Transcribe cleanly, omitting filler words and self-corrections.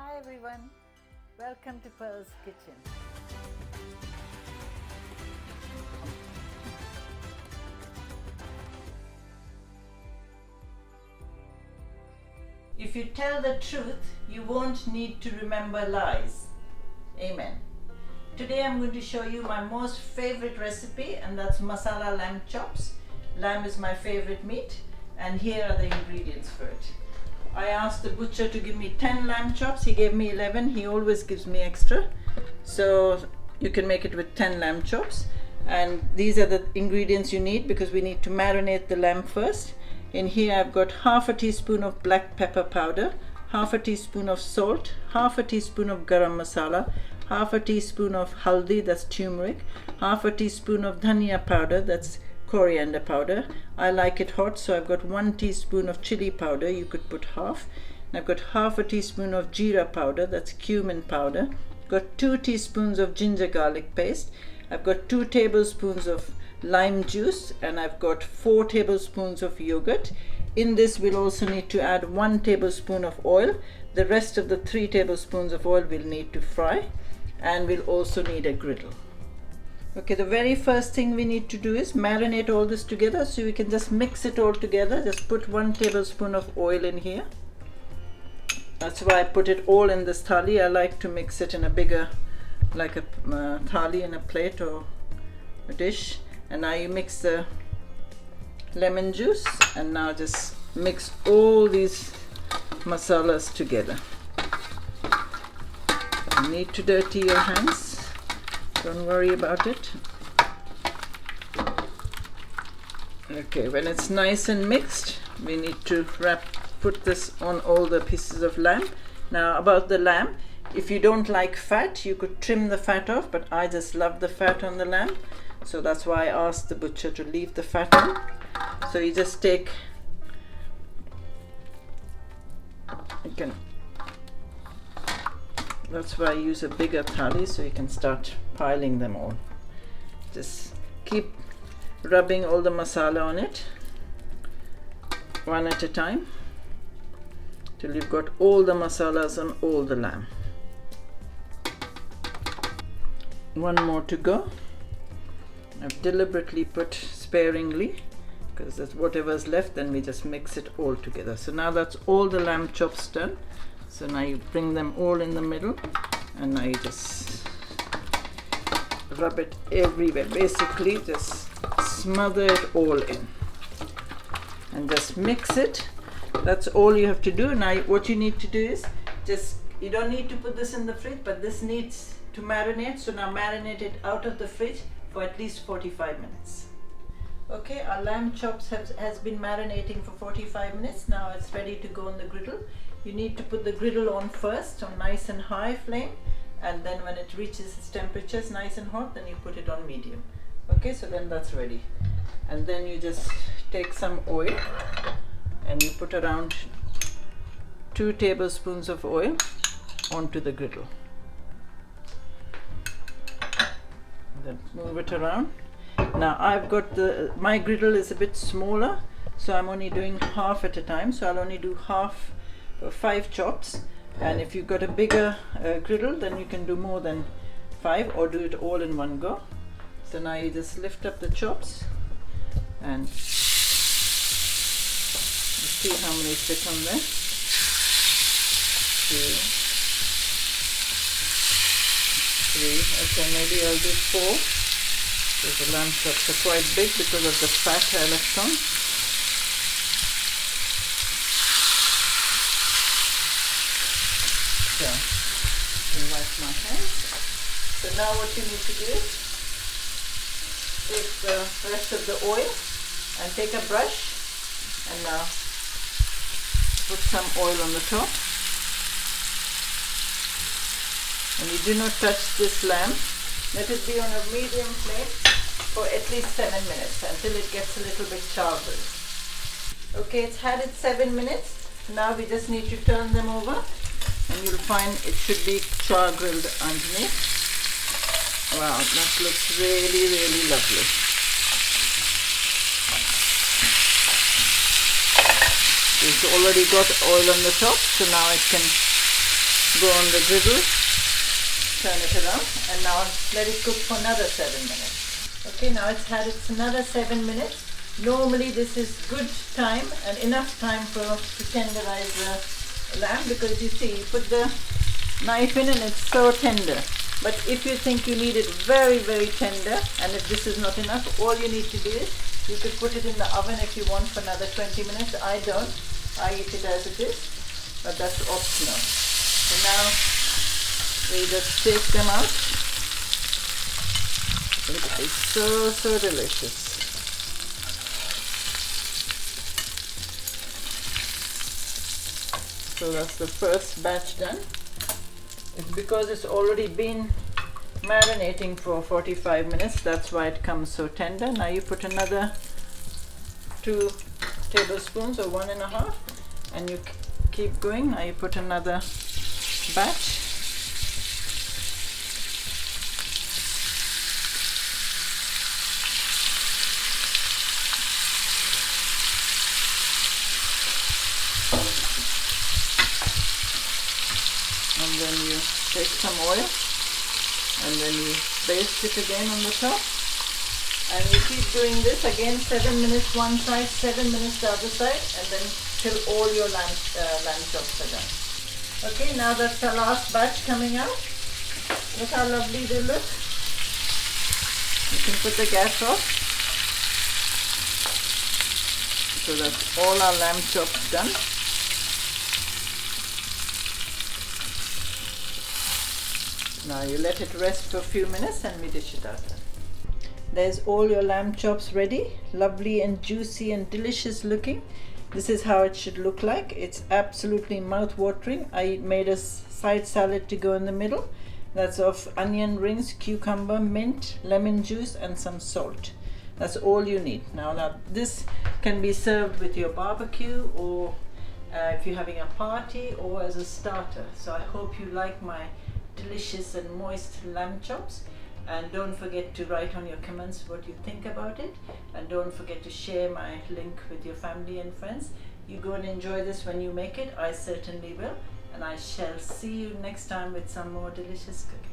Hi everyone, welcome to Pearl's Kitchen. If you tell the truth, you won't need to remember lies. Amen. Today I'm going to show you my most favorite recipe, and that's masala lamb chops. Lamb is my favorite meat, and here are the ingredients for it. I asked the butcher to give me 10 lamb chops. He gave me 11. He always gives me extra. So you can make it with 10 lamb chops. And these are the ingredients you need because we need to marinate the lamb first. In here I've got half a teaspoon of black pepper powder, half a teaspoon of salt, half a teaspoon of garam masala, half a teaspoon of haldi, that's turmeric, half a teaspoon of dhania powder, that's coriander powder. I like it hot, so I've got 1 teaspoon of chili powder. You could put half. And I've got half a teaspoon of jeera powder, that's cumin powder. Got 2 teaspoons of ginger garlic paste. I've got 2 tablespoons of lime juice, and I've got 4 tablespoons of yogurt. In this we'll also need to add 1 tablespoon of oil. The rest of the 3 tablespoons of oil we'll need to fry, and we'll also need a griddle. Okay, the very first thing we need to do is marinate all this together, so we can just mix it all together. Just put 1 tablespoon of oil in here. That's why I put it all in this thali. I like to mix it in a bigger, like a thali in a plate or a dish. And now you mix the lemon juice, and now just mix all these masalas together. You need to dirty your hands. Don't worry about it. Okay, when it's nice and mixed, we need to put this on all the pieces of lamb. Now about the lamb, if you don't like fat, you could trim the fat off, but I just love the fat on the lamb. So that's why I asked the butcher to leave the fat on. So you just that's why I use a bigger thali, so you can start piling them all. Just keep rubbing all the masala on it, one at a time, till you've got all the masalas on all the lamb. One more to go. I've deliberately put sparingly because that's whatever's left, then we just mix it all together. So now that's all the lamb chops done. So now you bring them all in the middle, and now you just rub it everywhere. Basically just smother it all in and just mix it. That's all you have to do. Now what you need to do is you don't need to put this in the fridge, but this needs to marinate. So now marinate it out of the fridge for at least 45 minutes. Okay, our lamb chops has been marinating for 45 minutes. Now it's ready to go on the griddle. You need to put the griddle on first on nice and high flame, and then when it reaches its temperatures nice and hot, then you put it on medium. Okay, so then that's ready. And then you just take some oil and you put around 2 tablespoons of oil onto the griddle. Then move it around. Now I've got my griddle is a bit smaller, so I'm only doing half at a time. So I'll only do 5 chops, and if you've got a bigger griddle, then you can do more than 5 or do it all in one go. So now you just lift up the chops and see how many fit on there. 2, 3. Okay, maybe I'll do 4. So the lamb chops are quite big because of the fat I left on. So, I wipe my hands. So now what you need to do is take the rest of the oil and take a brush and now put some oil on the top. And you do not touch this lamb. Let it be on a medium flame for at least 7 minutes until it gets a little bit char-grilled. Okay, it's had its 7 minutes. Now we just need to turn them over, and you'll find it should be char-grilled underneath. Wow, that looks really, really lovely. It's already got oil on the top, so now it can go on the griddle, turn it around, and now let it cook for another 7 minutes. Okay, now it's had another 7 minutes. Normally this is good time and enough time to tenderize the lamb, because you see, you put the knife in and it's so tender. But if you think you need it very, very tender, and if this is not enough, all you need to do is, you could put it in the oven if you want for another 20 minutes. I don't. I eat it as it is, but that's optional. So now we just take them out. It is so delicious. So that's the first batch done. It's because it's already been marinating for 45 minutes, that's why it comes so tender. Now you put another 2 tablespoons or 1.5, and you keep going. Now you put another batch. And then you take some oil and then you baste it again on the top, and you keep doing this again, 7 minutes one side, 7 minutes the other side, and then till all your lamb chops are done. Okay, now that's the last batch coming out. Look how lovely they look. You can put the gas off. So that's all our lamb chops done. Now you let it rest for a few minutes and we dish it out. There's all your lamb chops ready, lovely and juicy and delicious looking. This is how it should look like. It's absolutely mouth-watering. I made a side salad to go in the middle. That's of onion rings, cucumber, mint, lemon juice and some salt. That's all you need. Now this can be served with your barbecue, or if you're having a party, or as a starter. So I hope you like my delicious and moist lamb chops, and don't forget to write on your comments what you think about it, and don't forget to share my link with your family and friends. You go and enjoy this when you make it. I certainly will, and I shall see you next time with some more delicious cooking.